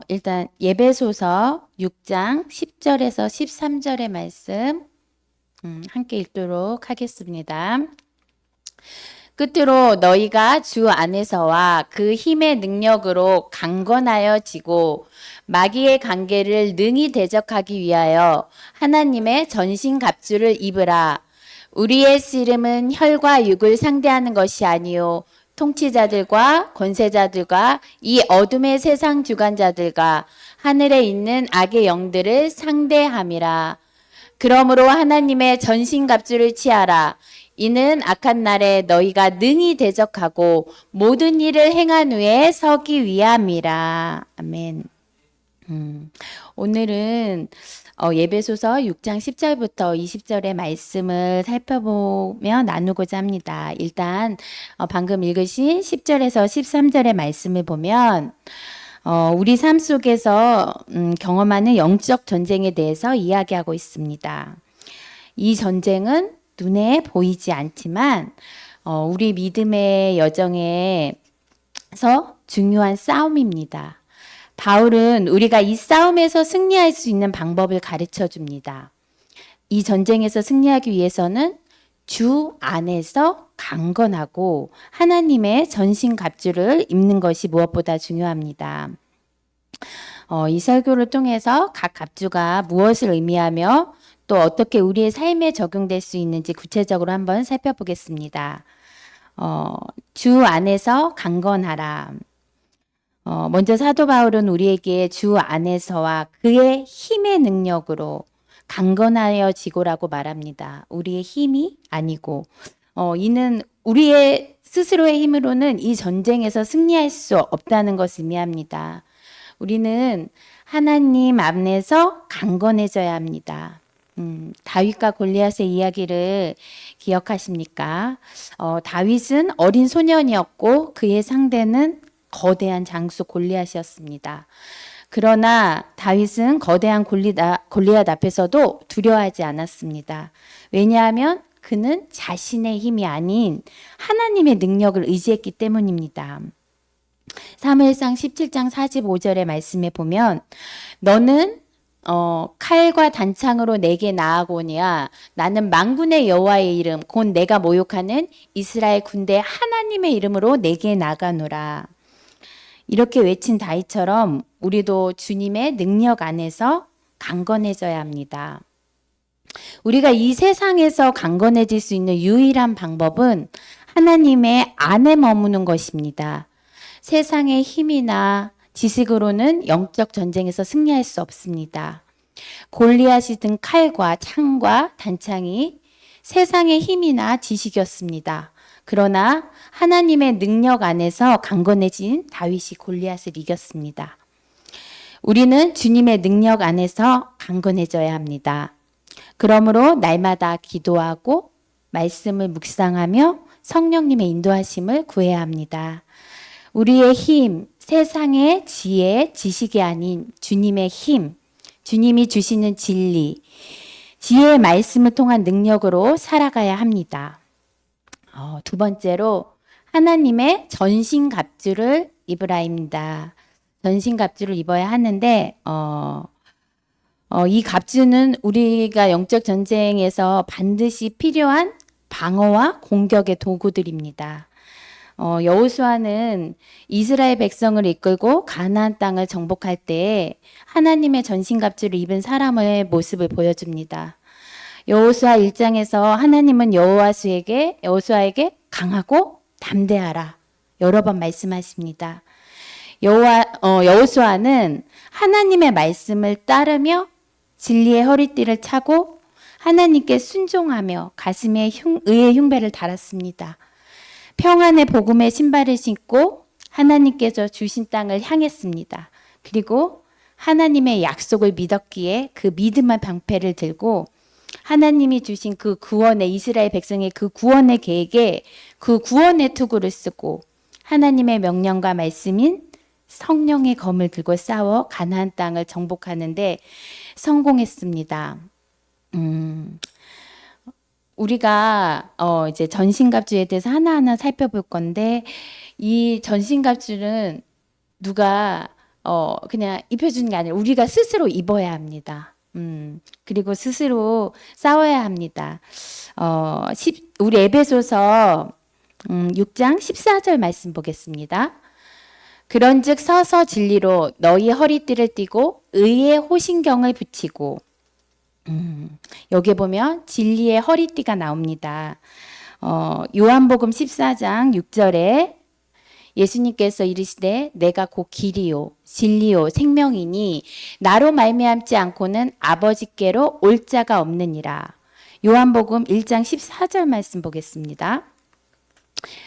일단 예배소서 6장 10절에서 13절의 말씀 함께 읽도록 하겠습니다. 끝으로 너희가 주 안에서와 그 힘의 능력으로 강건하여 지고 마귀의 관계를 능히 대적하기 위하여 하나님의 전신갑주를 입으라. 우리의 씨름은 혈과 육을 상대하는 것이 아니요 통치자들과 권세자들과 이 어둠의 세상 주관자들과 하늘에 있는 악의 영들을 상대함이라. 그러므로 하나님의 전신갑주를 취하라. 이는 악한 날에 너희가 능히 대적하고 모든 일을 행한 후에 서기 위함이라. 아멘. 오늘은 예배소서 6장 10절부터 20절의 말씀을 살펴보며 나누고자 합니다. 일단 방금 읽으신 10절에서 13절의 말씀을 보면 우리 삶 속에서 경험하는 영적 전쟁에 대해서 이야기하고 있습니다. 이 전쟁은 눈에 보이지 않지만 우리 믿음의 여정에서 중요한 싸움입니다. 바울은 우리가 이 싸움에서 승리할 수 있는 방법을 가르쳐 줍니다. 이 전쟁에서 승리하기 위해서는 주 안에서 강건하고 하나님의 전신갑주를 입는 것이 무엇보다 중요합니다. 이 설교를 통해서 각 갑주가 무엇을 의미하며 또 어떻게 우리의 삶에 적용될 수 있는지 구체적으로 한번 살펴보겠습니다. 주 안에서 강건하라. 먼저 사도 바울은 우리에게 주 안에서와 그의 힘의 능력으로 강건하여 지고라고 말합니다. 우리의 힘이 아니고 이는 우리의 스스로의 힘으로는 이 전쟁에서 승리할 수 없다는 것을 의미합니다. 우리는 하나님 안에서 강건해져야 합니다. 다윗과 골리앗의 이야기를 기억하십니까? 다윗은 어린 소년이었고 그의 상대는 거대한 장수 골리앗이었습니다. 그러나 다윗은 거대한 골리앗 앞에서도 두려워하지 않았습니다. 왜냐하면 그는 자신의 힘이 아닌 하나님의 능력을 의지했기 때문입니다. 사무엘상 17장 45절의 말씀에 보면 너는 칼과 단창으로 내게 나아오니와 나는 만군의 여호와의 이름 곧 내가 모욕하는 이스라엘 군대 하나님의 이름으로 내게 나가노라. 이렇게 외친 다윗처럼 우리도 주님의 능력 안에서 강건해져야 합니다. 우리가 이 세상에서 강건해질 수 있는 유일한 방법은 하나님의 안에 머무는 것입니다. 세상의 힘이나 지식으로는 영적 전쟁에서 승리할 수 없습니다. 골리앗이 든 칼과 창과 단창이 세상의 힘이나 지식이었습니다. 그러나 하나님의 능력 안에서 강건해진 다윗이 골리앗을 이겼습니다. 우리는 주님의 능력 안에서 강건해져야 합니다. 그러므로 날마다 기도하고 말씀을 묵상하며 성령님의 인도하심을 구해야 합니다. 우리의 힘, 세상의 지혜, 지식이 아닌 주님의 힘, 주님이 주시는 진리, 지혜의 말씀을 통한 능력으로 살아가야 합니다. 두 번째로 하나님의 전신갑주를 입으라입니다. 전신갑주를 입어야 하는데 이 갑주는 우리가 영적 전쟁에서 반드시 필요한 방어와 공격의 도구들입니다. 여호수아는 이스라엘 백성을 이끌고 가나안 땅을 정복할 때 하나님의 전신갑주를 입은 사람의 모습을 보여줍니다. 여호수아 1장에서 하나님은 여호수아에게 강하고 담대하라 여러 번 말씀하십니다. 여호수아는 하나님의 말씀을 따르며 진리의 허리띠를 차고 하나님께 순종하며 가슴에 의의 흉배를 달았습니다. 평안의 복음의 신발을 신고 하나님께서 주신 땅을 향했습니다. 그리고 하나님의 약속을 믿었기에 그 믿음의 방패를 들고 하나님이 주신 그 구원의 이스라엘 백성의 그 구원의 계획에 그 구원의 투구를 쓰고 하나님의 명령과 말씀인 성령의 검을 들고 싸워 가나안 땅을 정복하는데 성공했습니다. 우리가 이제 전신갑주에 대해서 하나하나 살펴볼 건데 이 전신갑주는 누가 그냥 입혀주는 게 아니라 우리가 스스로 입어야 합니다. 그리고 스스로 싸워야 합니다. 우리 에베소서 6장 14절 말씀 보겠습니다. 그런즉 서서 진리로 너희 허리띠를 띠고 의의 호신경을 붙이고 여기 보면 진리의 허리띠가 나옵니다. 요한복음 14장 6절에 예수님께서 이르시되 내가 곧 길이요 진리요 생명이니 나로 말미암지 않고는 아버지께로 올 자가 없느니라. 요한복음 1장 14절 말씀 보겠습니다.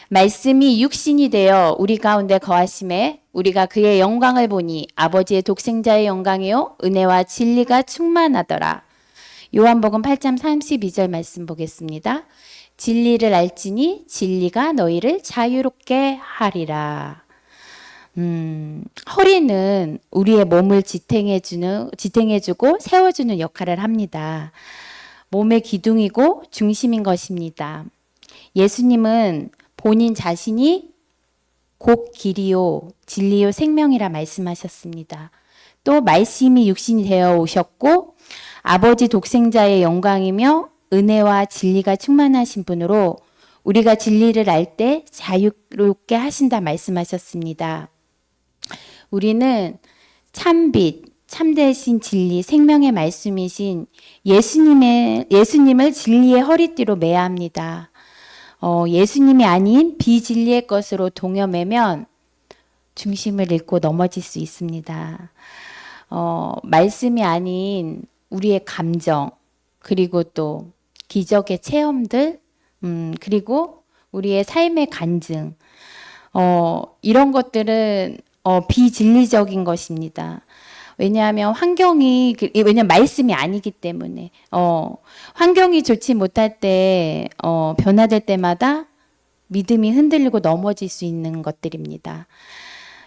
말씀이 육신이 되어 우리 가운데 거하심에 우리가 그의 영광을 보니 아버지의 독생자의 영광이요 은혜와 진리가 충만하더라. 요한복음 8장 32절 말씀 보겠습니다. 진리를 알지니 진리가 너희를 자유롭게 하리라. 허리는 우리의 몸을 지탱해주고 세워주는 역할을 합니다. 몸의 기둥이고 중심인 것입니다. 예수님은 본인 자신이 곧 길이요 진리요 생명이라 말씀하셨습니다. 또 말씀이 육신이 되어 오셨고 아버지 독생자의 영광이며 은혜와 진리가 충만하신 분으로 우리가 진리를 알 때 자유롭게 하신다 말씀하셨습니다. 우리는 참빛, 참되신 진리, 생명의 말씀이신 예수님을 진리의 허리띠로 매야 합니다. 예수님이 아닌 비진리의 것으로 동여매면 중심을 잃고 넘어질 수 있습니다. 말씀이 아닌 우리의 감정, 그리고 또 기적의 체험들, 그리고 우리의 삶의 간증, 이런 것들은 비진리적인 것입니다. 왜냐하면 왜냐면 말씀이 아니기 때문에, 환경이 좋지 못할 때, 변화될 때마다 믿음이 흔들리고 넘어질 수 있는 것들입니다.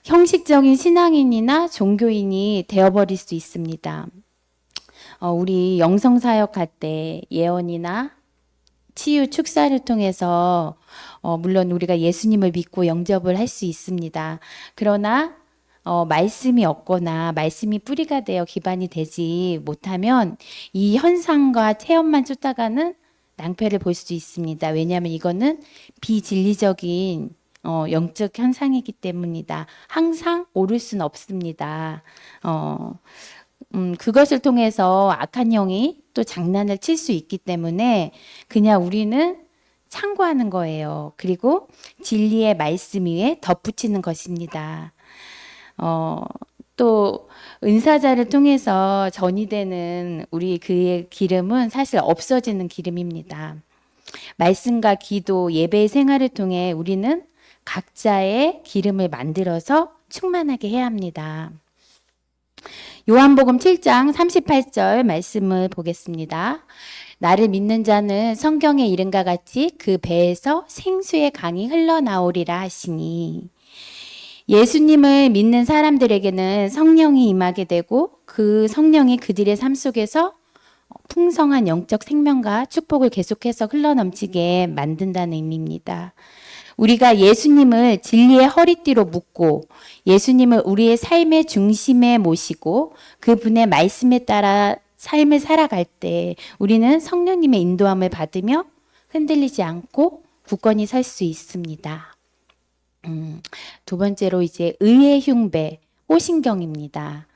형식적인 신앙인이나 종교인이 되어버릴 수 있습니다. 우리 영성사역 할 때 예언이나 치유 축사를 통해서 물론 우리가 예수님을 믿고 영접을 할 수 있습니다. 그러나 말씀이 없거나 말씀이 뿌리가 되어 기반이 되지 못하면 이 현상과 체험만 쫓아가는 낭패를 볼 수 있습니다. 왜냐하면 이거는 비진리적인 영적 현상이기 때문이다. 항상 오를 수는 없습니다. 그것을 통해서 악한 영이 또 장난을 칠 수 있기 때문에 그냥 우리는 참고하는 거예요. 그리고 진리의 말씀 위에 덧붙이는 것입니다. 또 은사자를 통해서 전이되는 우리 그의 기름은 사실 없어지는 기름입니다. 말씀과 기도, 예배의 생활을 통해 우리는 각자의 기름을 만들어서 충만하게 해야 합니다. 요한복음 7장 38절 말씀을 보겠습니다. 나를 믿는 자는 성경의 이름과 같이 그 배에서 생수의 강이 흘러나오리라 하시니 예수님을 믿는 사람들에게는 성령이 임하게 되고 그 성령이 그들의 삶 속에서 풍성한 영적 생명과 축복을 계속해서 흘러넘치게 만든다는 의미입니다. 우리가 예수님을 진리의 허리띠로 묶고 예수님을 우리의 삶의 중심에 모시고 그분의 말씀에 따라 삶을 살아갈 때 우리는 성령님의 인도함을 받으며 흔들리지 않고 굳건히 설 수 있습니다. 두 번째로 이제 의의 흉배, 호신경입니다.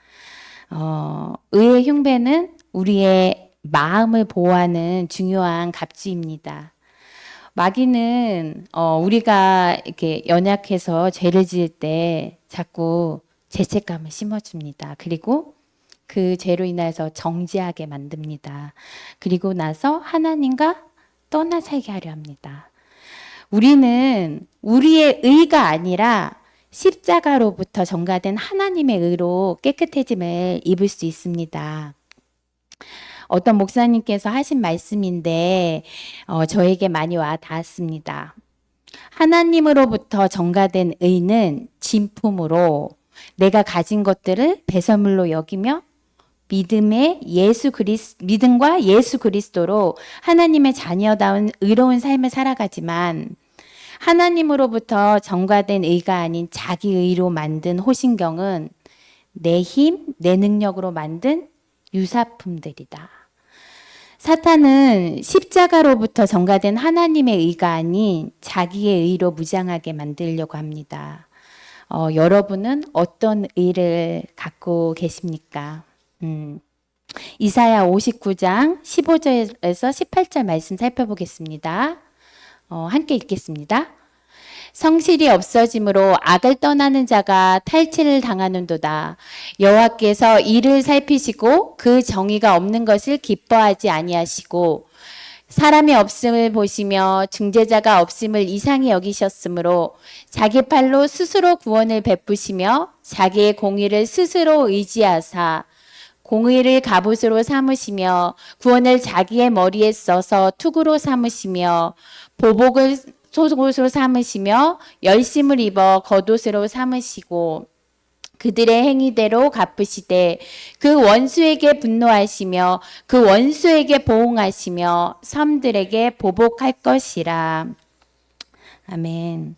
의의 흉배는 우리의 마음을 보호하는 중요한 갑주입니다. 마귀는 우리가 이렇게 연약해서 죄를 지을 때 자꾸 죄책감을 심어줍니다. 그리고 그 죄로 인해서 정죄하게 만듭니다. 그리고 나서 하나님과 떠나 살게 하려 합니다. 우리는 우리의 의가 아니라 십자가로부터 전가된 하나님의 의로 깨끗해짐을 입을 수 있습니다. 어떤 목사님께서 하신 말씀인데 저에게 많이 와 닿았습니다. 하나님으로부터 전가된 의는 진품으로 내가 가진 것들을 배설물로 여기며 믿음과 예수 그리스도로 하나님의 자녀다운 의로운 삶을 살아가지만 하나님으로부터 전가된 의가 아닌 자기 의로 만든 호신경은 내 힘, 내 능력으로 만든 유사품들이다. 사탄은 십자가로부터 전가된 하나님의 의가 아닌 자기의 의로 무장하게 만들려고 합니다. 여러분은 어떤 의를 갖고 계십니까? 이사야 59장 15절에서 18절 말씀 살펴보겠습니다. 함께 읽겠습니다. 성실이 없어짐으로 악을 떠나는 자가 탈취를 당하는도다. 여호와께서 이를 살피시고 그 정의가 없는 것을 기뻐하지 아니하시고 사람이 없음을 보시며 중재자가 없음을 이상히 여기셨으므로 자기 팔로 스스로 구원을 베푸시며 자기의 공의를 스스로 의지하사 공의를 갑옷으로 삼으시며 구원을 자기의 머리에 써서 투구로 삼으시며 보복을 속옷으로 삼으시며 열심을 입어 겉옷으로 삼으시고 그들의 행위대로 갚으시되 그 원수에게 분노하시며 그 원수에게 보응하시며 섬들에게 보복할 것이라. 아멘.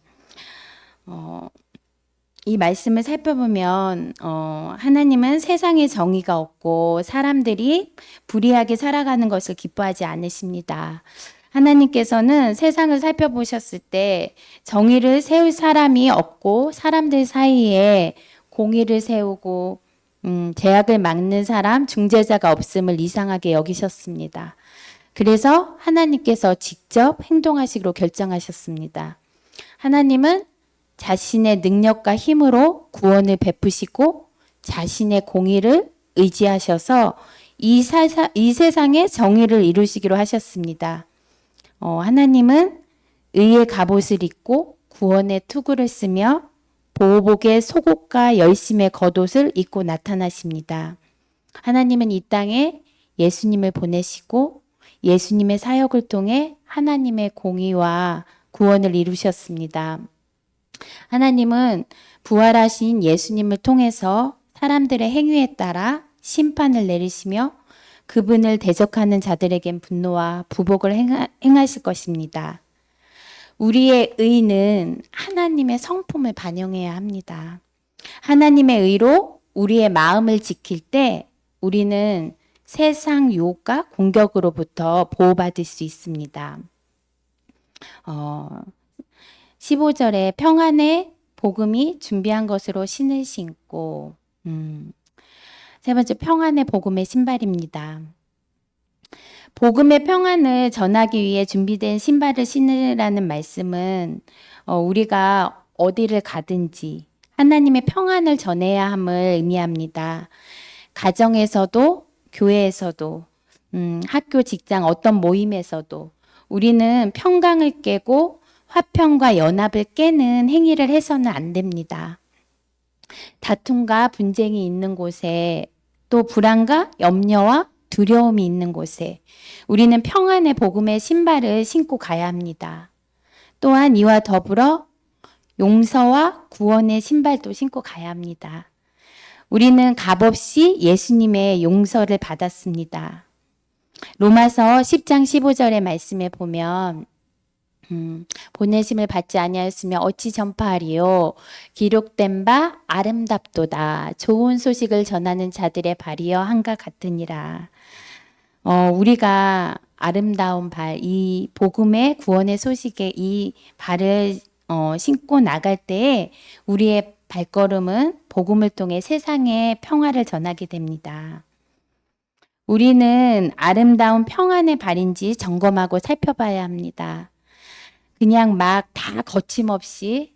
이 말씀을 살펴보면 하나님은 세상에 정의가 없고 사람들이 불의하게 살아가는 것을 기뻐하지 않으십니다. 하나님께서는 세상을 살펴보셨을 때 정의를 세울 사람이 없고 사람들 사이에 공의를 세우고 죄악을 막는 사람, 중재자가 없음을 이상하게 여기셨습니다. 그래서 하나님께서 직접 행동하시기로 결정하셨습니다. 하나님은 자신의 능력과 힘으로 구원을 베푸시고 자신의 공의를 의지하셔서 이 세상에 정의를 이루시기로 하셨습니다. 하나님은 의의 갑옷을 입고 구원의 투구를 쓰며 보복의 속옷과 열심의 겉옷을 입고 나타나십니다. 하나님은 이 땅에 예수님을 보내시고 예수님의 사역을 통해 하나님의 공의와 구원을 이루셨습니다. 하나님은 부활하신 예수님을 통해서 사람들의 행위에 따라 심판을 내리시며 그분을 대적하는 자들에겐 분노와 부복을 행하실 것입니다. 우리의 의는 하나님의 성품을 반영해야 합니다. 하나님의 의로 우리의 마음을 지킬 때 우리는 세상 유혹과 공격으로부터 보호받을 수 있습니다. 15절에 평안의 복음이 준비한 것으로 신을 신고 세 번째 평안의 복음의 신발입니다. 복음의 평안을 전하기 위해 준비된 신발을 신으라는 말씀은 우리가 어디를 가든지 하나님의 평안을 전해야 함을 의미합니다. 가정에서도 교회에서도 학교 직장 어떤 모임에서도 우리는 평강을 깨고 화평과 연합을 깨는 행위를 해서는 안 됩니다. 다툼과 분쟁이 있는 곳에 또 불안과 염려와 두려움이 있는 곳에 우리는 평안의 복음의 신발을 신고 가야 합니다. 또한 이와 더불어 용서와 구원의 신발도 신고 가야 합니다. 우리는 값없이 예수님의 용서를 받았습니다. 로마서 10장 15절의 말씀에 보면 보내심을 받지 아니하였으며 어찌 전파하리요 기록된 바 아름답도다 좋은 소식을 전하는 자들의 발이여 한가 같으니라. 우리가 아름다운 발, 이 복음의 구원의 소식에 이 발을 신고 나갈 때에 우리의 발걸음은 복음을 통해 세상에 평화를 전하게 됩니다. 우리는 아름다운 평안의 발인지 점검하고 살펴봐야 합니다. 그냥 막 다 거침없이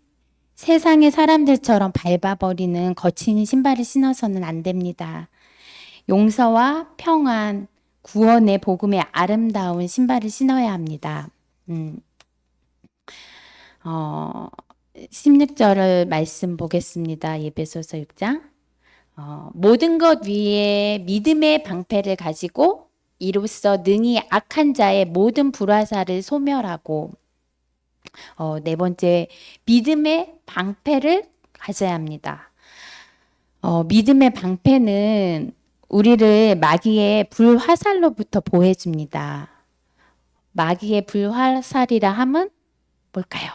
세상의 사람들처럼 밟아버리는 거친 신발을 신어서는 안 됩니다. 용서와 평안, 구원의 복음의 아름다운 신발을 신어야 합니다. 16절을 말씀 보겠습니다. 에베소서 6장. 모든 것 위에 믿음의 방패를 가지고 이로써 능히 악한 자의 모든 불화살을 소멸하고 네 번째, 믿음의 방패를 가져야 합니다. 믿음의 방패는 우리를 마귀의 불화살로부터 보호해줍니다. 마귀의 불화살이라 함은 뭘까요?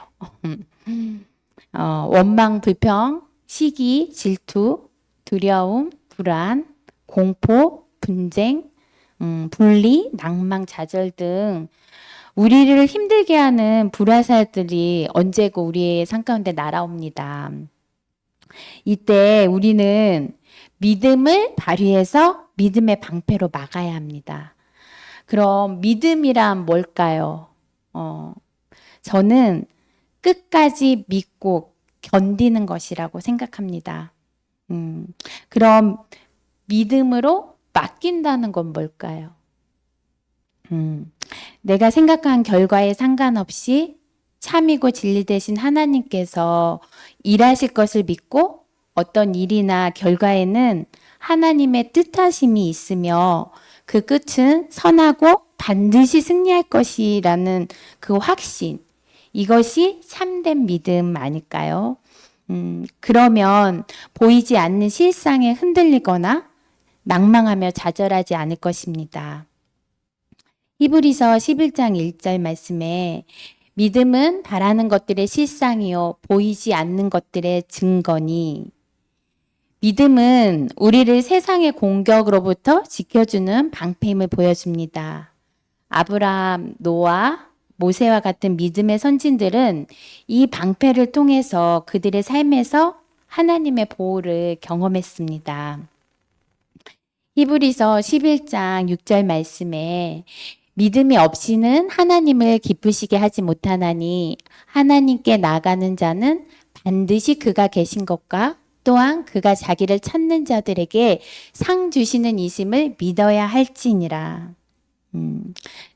원망, 불평, 시기, 질투, 두려움, 불안, 공포, 분쟁, 분리, 낭망, 좌절 등 우리를 힘들게 하는 불화살들이 언제고 우리의 삶 가운데 날아옵니다. 이때 우리는 믿음을 발휘해서 믿음의 방패로 막아야 합니다. 그럼 믿음이란 뭘까요? 저는 끝까지 믿고 견디는 것이라고 생각합니다. 그럼 믿음으로 맡긴다는 건 뭘까요? 내가 생각한 결과에 상관없이 참이고 진리 되신 하나님께서 일하실 것을 믿고 어떤 일이나 결과에는 하나님의 뜻하심이 있으며 그 끝은 선하고 반드시 승리할 것이라는 그 확신, 이것이 참된 믿음 아닐까요? 그러면 보이지 않는 실상에 흔들리거나 낭망하며 좌절하지 않을 것입니다. 히브리서 11장 1절 말씀에 믿음은 바라는 것들의 실상이요 보이지 않는 것들의 증거니, 믿음은 우리를 세상의 공격으로부터 지켜주는 방패임을 보여줍니다. 아브라함, 노아, 모세와 같은 믿음의 선진들은 이 방패를 통해서 그들의 삶에서 하나님의 보호를 경험했습니다. 히브리서 11장 6절 말씀에 믿음이 없이는 하나님을 기쁘시게 하지 못하나니 하나님께 나가는 자는 반드시 그가 계신 것과 또한 그가 자기를 찾는 자들에게 상 주시는 이심을 믿어야 할지니라.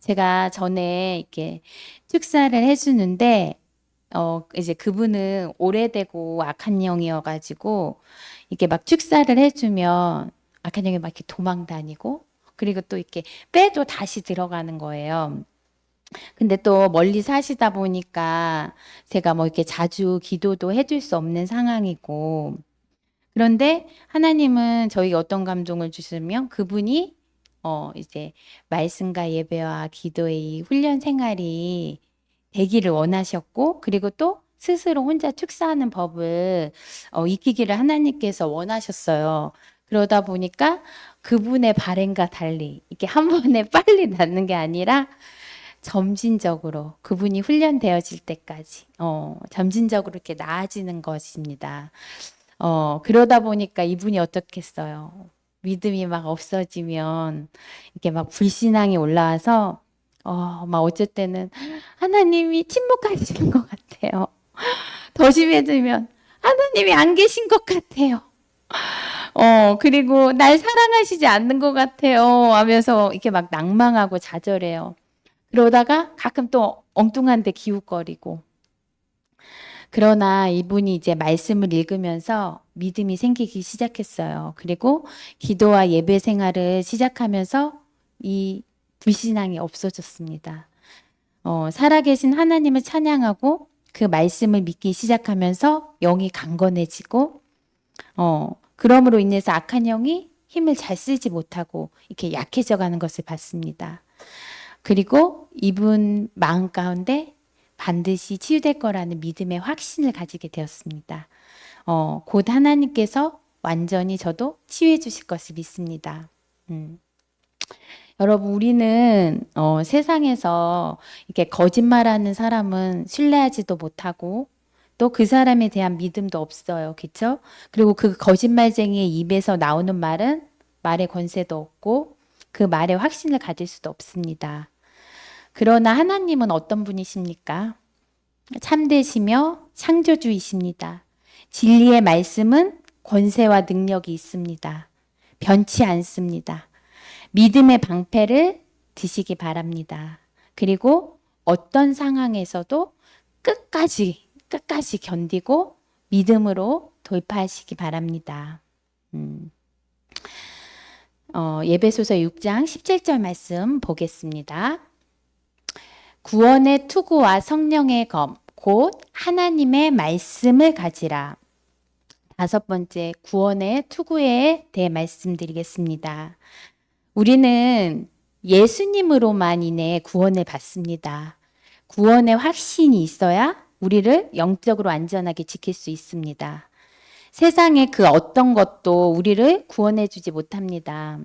제가 전에 이렇게 축사를 해주는데, 이제 그분은 오래되고 악한 영이어가지고, 이렇게 막 축사를 해주면 악한 영이 막 이렇게 도망 다니고, 그리고 또 이렇게 빼도 다시 들어가는 거예요. 근데 또 멀리 사시다 보니까 제가 뭐 이렇게 자주 기도도 해줄 수 없는 상황이고, 그런데 하나님은 저희 어떤 감동을 주시면 그분이 이제 말씀과 예배와 기도의 이 훈련 생활이 되기를 원하셨고, 그리고 또 스스로 혼자 축사하는 법을 익히기를 하나님께서 원하셨어요. 그러다 보니까 그분의 바램과 달리 이렇게 한 번에 빨리 낫는 게 아니라 점진적으로 그분이 훈련되어질 때까지 점진적으로 이렇게 나아지는 것입니다. 그러다 보니까 이분이 어떻겠어요? 믿음이 막 없어지면 이렇게 막 불신앙이 올라와서 막 어쩔 때는 하나님이 침묵하시는 것 같아요. 더 심해지면 하나님이 안 계신 것 같아요. 그리고 날 사랑하시지 않는 것 같아요. 하면서 이렇게 막 낭망하고 좌절해요. 그러다가 가끔 또 엉뚱한 데 기웃거리고. 그러나 이분이 이제 말씀을 읽으면서 믿음이 생기기 시작했어요. 그리고 기도와 예배 생활을 시작하면서 이 불신앙이 없어졌습니다. 살아계신 하나님을 찬양하고 그 말씀을 믿기 시작하면서 영이 강건해지고, 그러므로 인해서 악한 영이 힘을 잘 쓰지 못하고 이렇게 약해져 가는 것을 봤습니다. 그리고 이분 마음 가운데 반드시 치유될 거라는 믿음의 확신을 가지게 되었습니다. 곧 하나님께서 완전히 저도 치유해 주실 것을 믿습니다. 여러분, 우리는 세상에서 이렇게 거짓말하는 사람은 신뢰하지도 못하고 또 그 사람에 대한 믿음도 없어요. 그렇죠? 그리고 그 거짓말쟁이의 입에서 나오는 말은 말의 권세도 없고 그 말에 확신을 가질 수도 없습니다. 그러나 하나님은 어떤 분이십니까? 참되시며 창조주이십니다. 진리의 말씀은 권세와 능력이 있습니다. 변치 않습니다. 믿음의 방패를 드시기 바랍니다. 그리고 어떤 상황에서도 끝까지 견디고 믿음으로 돌파하시기 바랍니다. 예배소서 6장 17절 말씀 보겠습니다. 구원의 투구와 성령의 검, 곧 하나님의 말씀을 가지라. 5번째, 구원의 투구에 대해 말씀드리겠습니다. 우리는 예수님으로만 인해 구원을 받습니다. 구원의 확신이 있어야 우리를 영적으로 안전하게 지킬 수 있습니다. 세상의 그 어떤 것도 우리를 구원해 주지 못합니다.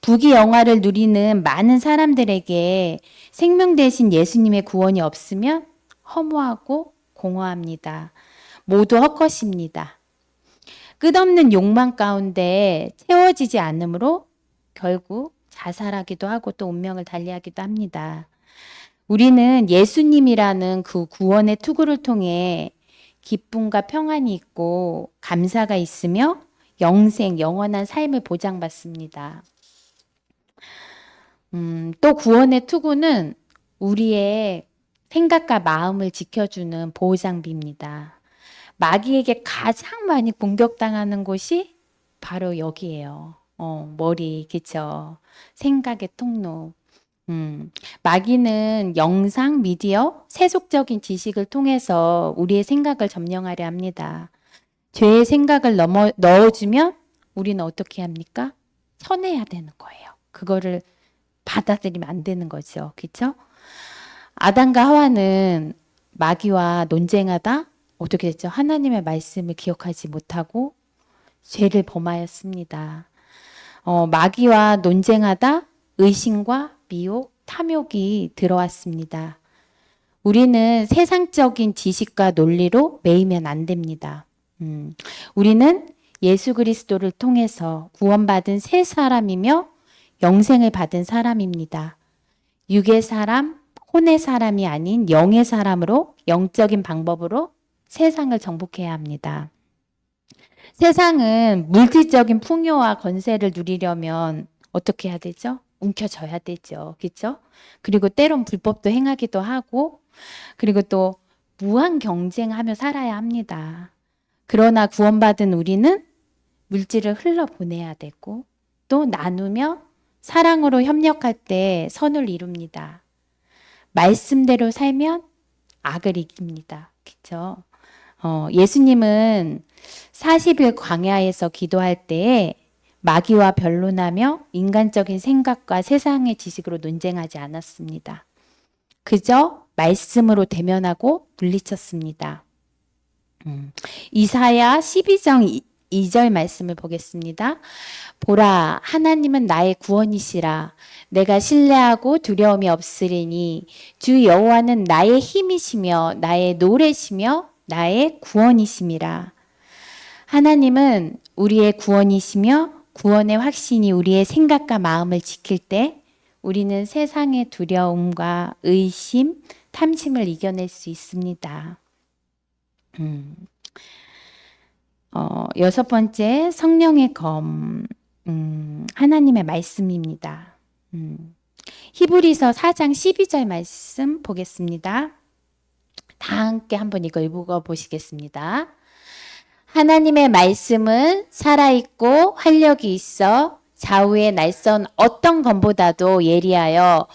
부귀 영화를 누리는 많은 사람들에게 생명 대신 예수님의 구원이 없으면 허무하고 공허합니다. 모두 헛것입니다. 끝없는 욕망 가운데 채워지지 않으므로 결국 자살하기도 하고 또 운명을 달리하기도 합니다. 우리는 예수님이라는 그 구원의 투구를 통해 기쁨과 평안이 있고 감사가 있으며 영생, 영원한 삶을 보장받습니다. 또 구원의 투구는 우리의 생각과 마음을 지켜주는 보호장비입니다. 마귀에게 가장 많이 공격당하는 곳이 바로 여기예요. 머리, 그쵸? 생각의 통로. 마귀는 영상, 미디어, 세속적인 지식을 통해서 우리의 생각을 점령하려 합니다. 죄의 생각을 넣어주면 우리는 어떻게 합니까? 쳐내야 되는 거예요. 그거를 받아들이면 안 되는 거죠. 그렇죠? 아담과 하와는 마귀와 논쟁하다 어떻게 됐죠? 하나님의 말씀을 기억하지 못하고 죄를 범하였습니다. 마귀와 논쟁하다 의심과 미혹, 탐욕이 들어왔습니다. 우리는 세상적인 지식과 논리로 매이면 안 됩니다. 우리는 예수 그리스도를 통해서 구원받은 새 사람이며 영생을 받은 사람입니다. 육의 사람, 혼의 사람이 아닌 영의 사람으로 영적인 방법으로 세상을 정복해야 합니다. 세상은 물질적인 풍요와 권세를 누리려면 어떻게 해야 되죠? 움켜져야 되죠. 그렇죠? 그리고 때론 불법도 행하기도 하고 그리고 또 무한 경쟁하며 살아야 합니다. 그러나 구원받은 우리는 물질을 흘러보내야 되고 또 나누며 사랑으로 협력할 때 선을 이룹니다. 말씀대로 살면 악을 이깁니다. 그렇죠? 예수님은 40일 광야에서 기도할 때에 마귀와 변론하며 인간적인 생각과 세상의 지식으로 논쟁하지 않았습니다. 그저 말씀으로 대면하고 물리쳤습니다. 이사야 12장 2절 말씀을 보겠습니다. 보라, 하나님은 나의 구원이시라. 내가 신뢰하고 두려움이 없으리니 주 여호와는 나의 힘이시며 나의 노래시며 나의 구원이심이라. 하나님은 우리의 구원이시며 구원의 확신이 우리의 생각과 마음을 지킬 때 우리는 세상의 두려움과 의심, 탐심을 이겨낼 수 있습니다. 여섯 번째, 성령의 검, 하나님의 말씀입니다. 히브리서 4장 12절 말씀 보겠습니다. 다 함께 한번 이거 읽어보시겠습니다. 하나님의 말씀은 살아있고 활력이 있어 좌우의 날선 어떤 검보다도 예리하여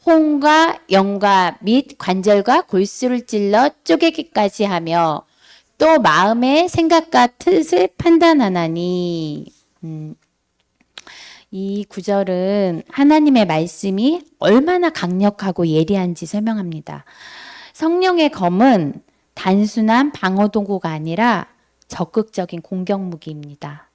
혼과 영과 및 관절과 골수를 찔러 쪼개기까지 하며 또 마음의 생각과 뜻을 판단하나니. 이 구절은 하나님의 말씀이 얼마나 강력하고 예리한지 설명합니다. 성령의 검은 단순한 방어 도구가 아니라 적극적인 공격 무기입니다.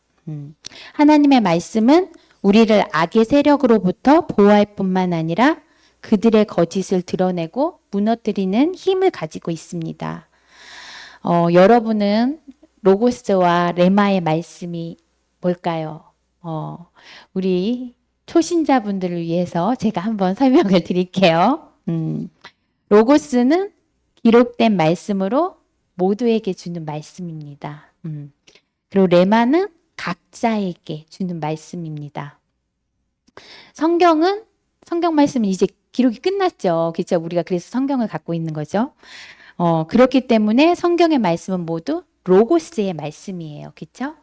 하나님의 말씀은 우리를 악의 세력으로부터 보호할 뿐만 아니라 그들의 거짓을 드러내고 무너뜨리는 힘을 가지고 있습니다. 여러분은 로고스와 레마의 말씀이 뭘까요? 우리 초신자분들을 위해서 제가 한번 설명을 드릴게요. 로고스는 기록된 말씀으로 모두에게 주는 말씀입니다. 그리고 레마는 각자에게 주는 말씀입니다. 성경 말씀은 이제 기록이 끝났죠. 그렇죠? 우리가 그래서 성경을 갖고 있는 거죠. 그렇기 때문에 성경의 말씀은 모두 로고스의 말씀이에요. 그렇죠?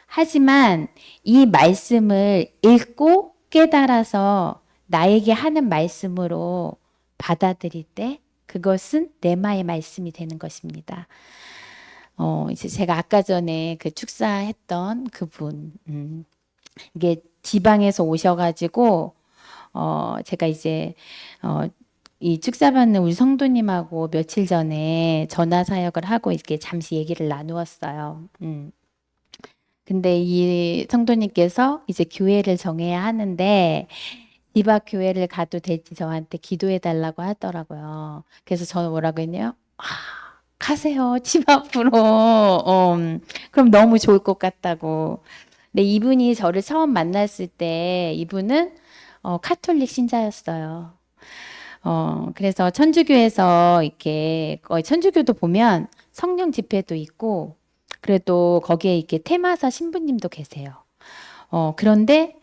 하지만 이 말씀을 읽고 깨달아서 나에게 하는 말씀으로 받아들일 때 그것은 레마의 말씀이 되는 것입니다. 이제 제가 아까 전에 그 축사했던 그분, 이게 지방에서 오셔가지고, 제가 이제, 이 축사받는 우리 성도님하고 며칠 전에 전화 사역을 하고 이렇게 잠시 얘기를 나누었어요. 근데 이 성도님께서 이제 교회를 정해야 하는데 집 앞 교회를 가도 될지 저한테 기도해 달라고 하더라고요. 그래서 저는 뭐라고 했냐요? 아, 가세요. 집 앞으로. 그럼 너무 좋을 것 같다고. 근데 이분이 저를 처음 만났을 때 이분은 카톨릭 신자였어요. 그래서 천주교에서 이렇게 천주교도 보면 성령 집회도 있고 그래도 거기에 이렇게 테마사 신부님도 계세요. 그런데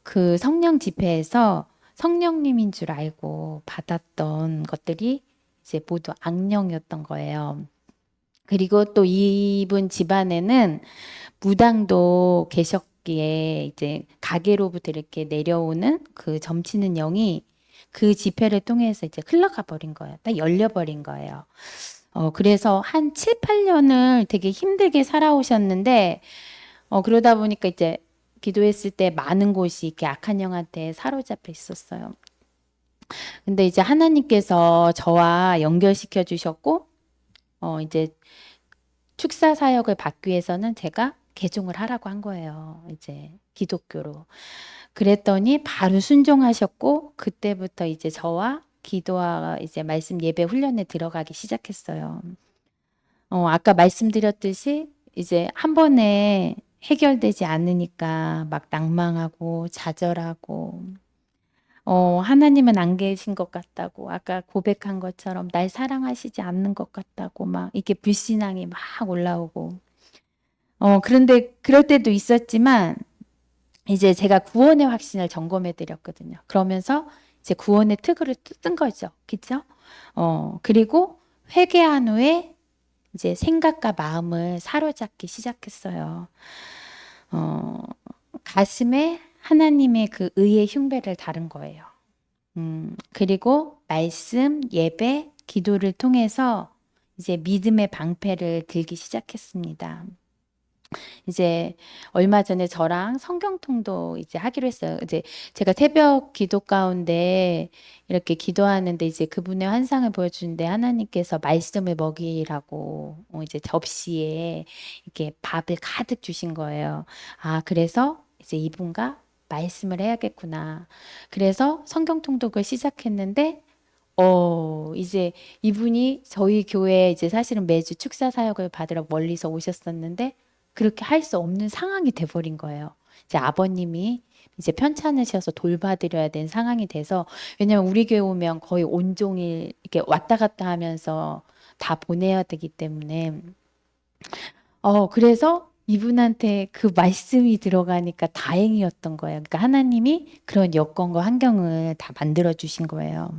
그 성령 집회에서 성령님인 줄 알고 받았던 것들이 이제 모두 악령이었던 거예요. 그리고 또 이분 집안에는 무당도 계셨기에 이제 가게로부터 이렇게 내려오는 그 점치는 영이 그 집회를 통해서 이제 흘러가 버린 거예요. 딱 열려버린 거예요. 그래서 한 7, 8년을 되게 힘들게 살아오셨는데, 그러다 보니까 이제 기도했을 때 많은 곳이 이렇게 악한 영한테 사로잡혀 있었어요. 근데 이제 하나님께서 저와 연결시켜 주셨고, 이제 축사 사역을 받기 위해서는 제가 개종을 하라고 한 거예요. 이제 기독교로. 그랬더니 바로 순종하셨고, 그때부터 이제 저와 기도와 이제 말씀 예배 훈련에 들어가기 시작했어요. 아까 말씀드렸듯이 이제 한 번에 해결되지 않으니까 막 낭망하고 좌절하고, 하나님은 안 계신 것 같다고, 아까 고백한 것처럼 날 사랑하시지 않는 것 같다고, 막 이렇게 불신앙이 막 올라오고, 그런데 그럴 때도 있었지만, 이제 제가 구원의 확신을 점검해 드렸거든요. 그러면서 이제 구원의 특허를 뜬 거죠. 그쵸? 그리고 회개한 후에 이제 생각과 마음을 사로잡기 시작했어요. 어, 가슴에 하나님의 그 의의 흉배를 다룬 거예요. 그리고 말씀, 예배, 기도를 통해서 이제 믿음의 방패를 들기 시작했습니다. 이제 얼마 전에 저랑 성경통도 이제 하기로 했어요. 이제 제가 새벽 기도 가운데 이렇게 기도하는데 이제 그분의 환상을 보여주는데 하나님께서 말씀을 먹이라고 이제 접시에 이렇게 밥을 가득 주신 거예요. 아, 그래서 이제 이분과 말씀을 해야겠구나. 그래서 성경통독을 시작했는데 이제 이분이 저희 교회에 이제 사실은 매주 축사 사역을 받으러 멀리서 오셨었는데 그렇게 할 수 없는 상황이 돼버린 거예요. 이제 아버님이 이제 편찮으셔서 돌봐드려야 되는 상황이 돼서 왜냐면 우리 교회 오면 거의 온종일 이렇게 왔다 갔다 하면서 다 보내야 되기 때문에 그래서 이분한테 그 말씀이 들어가니까 다행이었던 거예요. 그러니까 하나님이 그런 여건과 환경을 다 만들어 주신 거예요.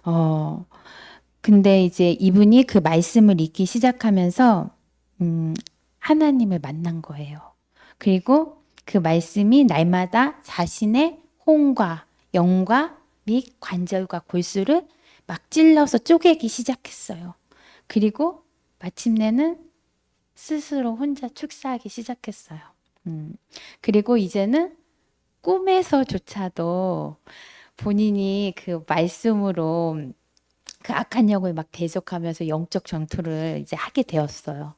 어, 근데 이제 이분이 그 말씀을 읽기 시작하면서, 하나님을 만난 거예요. 그리고 그 말씀이 날마다 자신의 혼과 영과 및 관절과 골수를 막 찔러서 쪼개기 시작했어요. 그리고 마침내는 스스로 혼자 축사하기 시작했어요. 그리고 이제는 꿈에서조차도 본인이 그 말씀으로 그 악한 영을 막 대적하면서 영적 전투를 이제 하게 되었어요.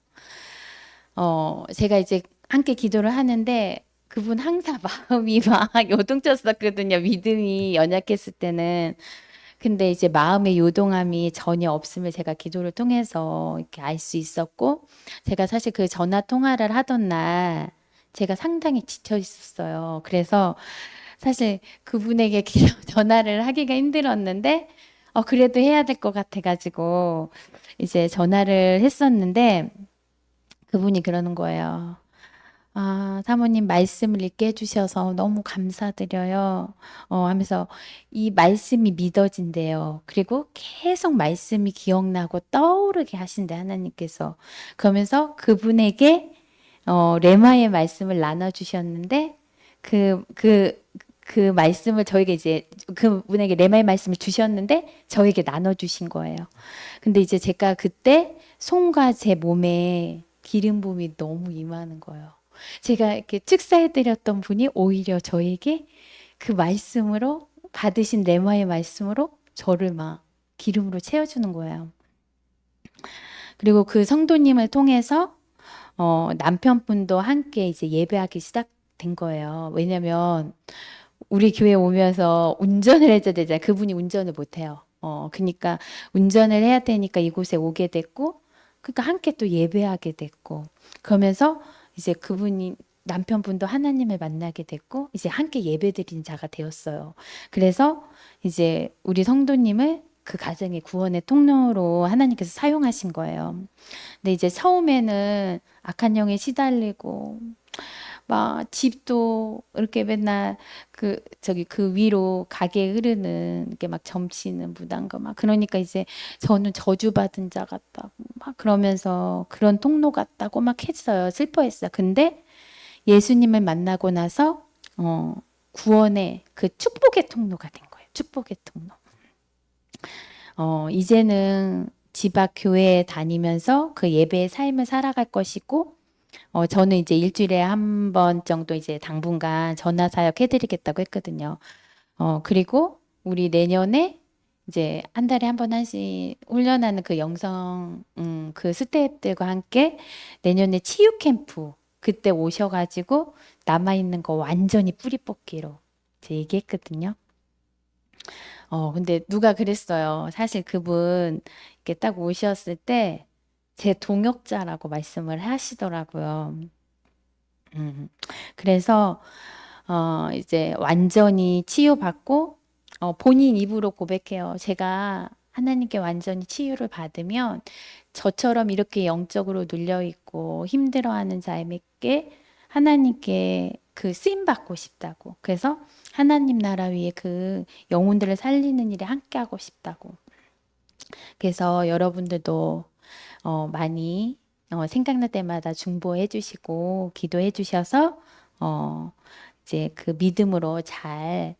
제가 이제 함께 기도를 하는데 그분 항상 마음이 막 요동쳤었거든요. 믿음이 연약했을 때는. 근데 이제 마음의 요동함이 전혀 없음을 제가 기도를 통해서 이렇게 알 수 있었고, 제가 사실 그 전화 통화를 하던 날 제가 상당히 지쳐 있었어요. 그래서 사실 그분에게 전화를 하기가 힘들었는데, 그래도 해야 될 것 같아가지고, 이제 전화를 했었는데, 그분이 그러는 거예요. 아, 사모님 말씀을 읽게 해주셔서 너무 감사드려요. 하면서 이 말씀이 믿어진대요. 그리고 계속 말씀이 기억나고 떠오르게 하신대, 하나님께서. 그러면서 그분에게 레마의 말씀을 나눠주셨는데, 그, 그, 그 말씀을 저에게 이제 그분에게 레마의 말씀을 주셨는데 저에게 나눠주신 거예요. 근데 이제 제가 그때 손과 제 몸에 기름 부음이 너무 임하는 거예요. 제가 이렇게 축사해드렸던 분이 오히려 저에게 그 말씀으로 받으신 레마의 말씀으로 저를 막 기름으로 채워주는 거예요. 그리고 그 성도님을 통해서 남편분도 함께 이제 예배하기 시작된 거예요. 왜냐면 우리 교회 오면서 운전을 해줘야 되잖아요. 그분이 운전을 못해요. 그러니까 운전을 해야 되니까 이곳에 오게 됐고, 그러니까 함께 또 예배하게 됐고, 그러면서 이제 그분이 남편분도 하나님을 만나게 됐고, 이제 함께 예배드리는 자가 되었어요. 그래서 이제 우리 성도님을 그 가정의 구원의 통로로 하나님께서 사용하신 거예요. 근데 이제 처음에는 악한 영에 시달리고, 막 집도 이렇게 맨날 그 위로 가게에 흐르는 이렇게 막 점치는 무당과 막 그러니까 이제 저는 저주받은 자 같다고 막 그러면서 그런 통로 같다고 막 했어요. 슬퍼했어요. 근데 예수님을 만나고 나서 구원의 그 축복의 통로가 된 거예요. 축복의 통로. 이제는 집 앞 교회에 다니면서 그 예배의 삶을 살아갈 것이고 저는 이제 일주일에 한 번 정도 이제 당분간 전화 사역 해드리겠다고 했거든요. 그리고 우리 내년에 이제 한 달에 한 번 한씩 훈련하는 그 영성, 그 스태프들과 함께 내년에 치유 캠프 그때 오셔가지고 남아있는 거 완전히 뿌리 뽑기로 제 얘기했거든요. 근데 누가 그랬어요. 사실 그분 이렇게 딱 오셨을 때 제 동역자라고 말씀을 하시더라고요. 음, 그래서 이제 완전히 치유받고 본인 입으로 고백해요. 제가 하나님께 완전히 치유를 받으면 저처럼 이렇게 영적으로 눌려 있고 힘들어하는 자에게 하나님께 그 쓰임 받고 싶다고. 그래서 하나님 나라 위에 그 영혼들을 살리는 일에 함께 하고 싶다고. 그래서 여러분들도 많이 생각날 때마다 중보해 주시고 기도해 주셔서 어, 이제 그 믿음으로 잘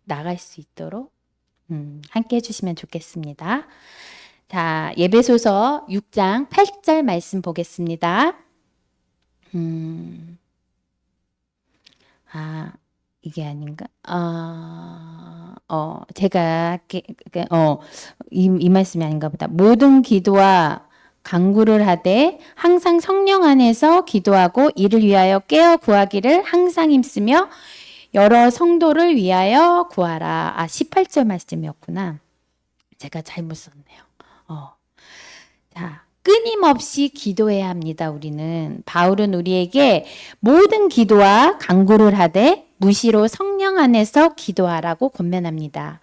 나갈 수 있도록 함께 해주시면 좋겠습니다. 자, 예배소서 6장 8절 말씀 보겠습니다. 음, 이게 아닌가? 제가 이 말씀이 아닌가 보다. 모든 기도와 간구를 하되 항상 성령 안에서 기도하고 이를 위하여 깨어 구하기를 항상 힘쓰며 여러 성도를 위하여 구하라. 18절 말씀이었구나. 제가 잘못 썼네요. 자, 끊임없이 기도해야 합니다. 우리는 바울은 우리에게 모든 기도와 간구를 하되 무시로 성령 안에서 기도하라고 권면합니다.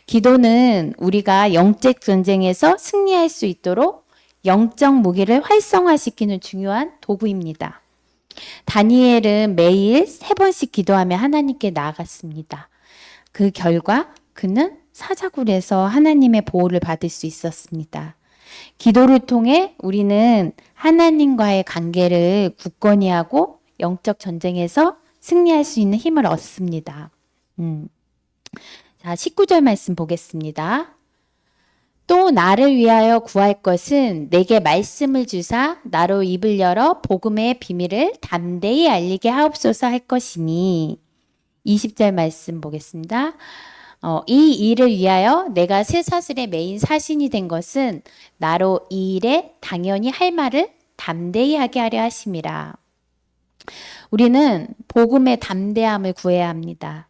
기도는 우리가 영적 전쟁에서 승리할 수 있도록 영적 무기를 활성화시키는 중요한 도구입니다. 다니엘은 매일 3번씩 기도하며 하나님께 나아갔습니다. 그 결과 그는 사자굴에서 하나님의 보호를 받을 수 있었습니다. 기도를 통해 우리는 하나님과의 관계를 굳건히 하고 영적 전쟁에서 승리할 수 있는 힘을 얻습니다. 자, 19절 말씀 보겠습니다. 또 나를 위하여 구할 것은 내게 말씀을 주사 나로 입을 열어 복음의 비밀을 담대히 알리게 하옵소서 할 것이니 20절 말씀 보겠습니다. 이 일을 위하여 내가 쇠사슬의 메인 사신이 된 것은 나로 이 일에 당연히 할 말을 담대히 하게 하려 하심이라. 우리는 복음의 담대함을 구해야 합니다.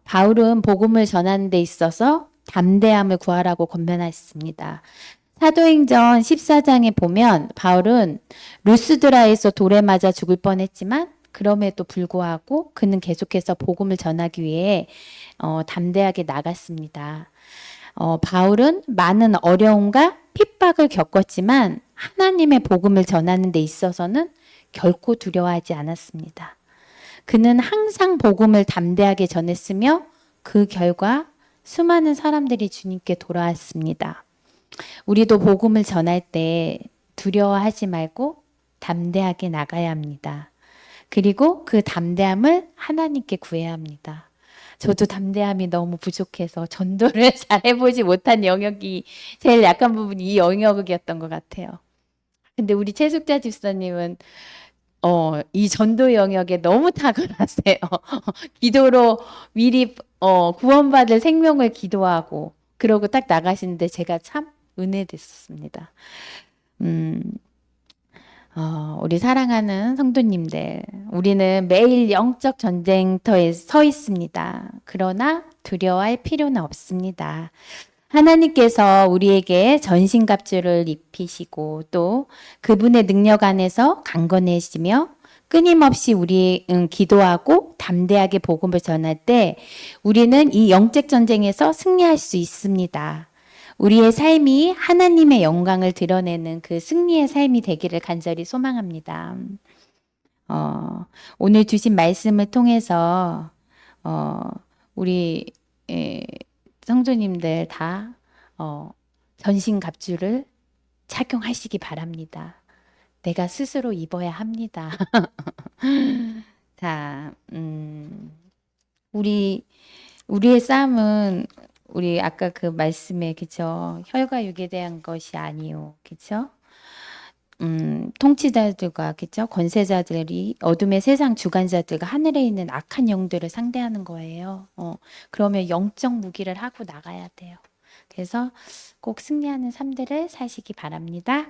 바울은 복음을 전하는 데 있어서 담대함을 구하라고 권면했습니다. 사도행전 14장에 보면 바울은 루스드라에서 돌에 맞아 죽을 뻔했지만 그럼에도 불구하고 그는 계속해서 복음을 전하기 위해 담대하게 나갔습니다. 바울은 많은 어려움과 핍박을 겪었지만 하나님의 복음을 전하는 데 있어서는 결코 두려워하지 않았습니다. 그는 항상 복음을 담대하게 전했으며 그 결과 수많은 사람들이 주님께 돌아왔습니다. 우리도 복음을 전할 때 두려워하지 말고 담대하게 나가야 합니다. 그리고 그 담대함을 하나님께 구해야 합니다. 저도 담대함이 너무 부족해서 전도를 잘 해보지 못한 영역이 제일 약한 부분이 이 영역이었던 것 같아요. 근데 우리 최숙자 집사님은 이 전도 영역에 너무 탁월하세요. 기도로 미리 구원받을 생명을 기도하고 그러고 딱 나가시는데 제가 참 은혜됐었습니다. 우리 사랑하는 성도님들, 우리는 매일 영적 전쟁터에 서 있습니다. 그러나 두려워할 필요는 없습니다. 하나님께서 우리에게 전신갑주를 입히시고 또 그분의 능력 안에서 강건해지며 끊임없이 우리 기도하고 담대하게 복음을 전할 때 우리는 이 영적 전쟁에서 승리할 수 있습니다. 우리의 삶이 하나님의 영광을 드러내는 그 승리의 삶이 되기를 간절히 소망합니다. 오늘 주신 말씀을 통해서 우리 성도님들 다 전신갑주를 착용하시기 바랍니다. 내가 스스로 입어야 합니다. 자, 우리의 싸움은 우리 아까 그 말씀에 그죠? 혈과 육에 대한 것이 아니요, 그죠? 통치자들과 그죠? 권세자들이 어둠의 세상 주관자들과 하늘에 있는 악한 영들을 상대하는 거예요. 그러면 영적 무기를 하고 나가야 돼요. 그래서 꼭 승리하는 삶들을 사시기 바랍니다.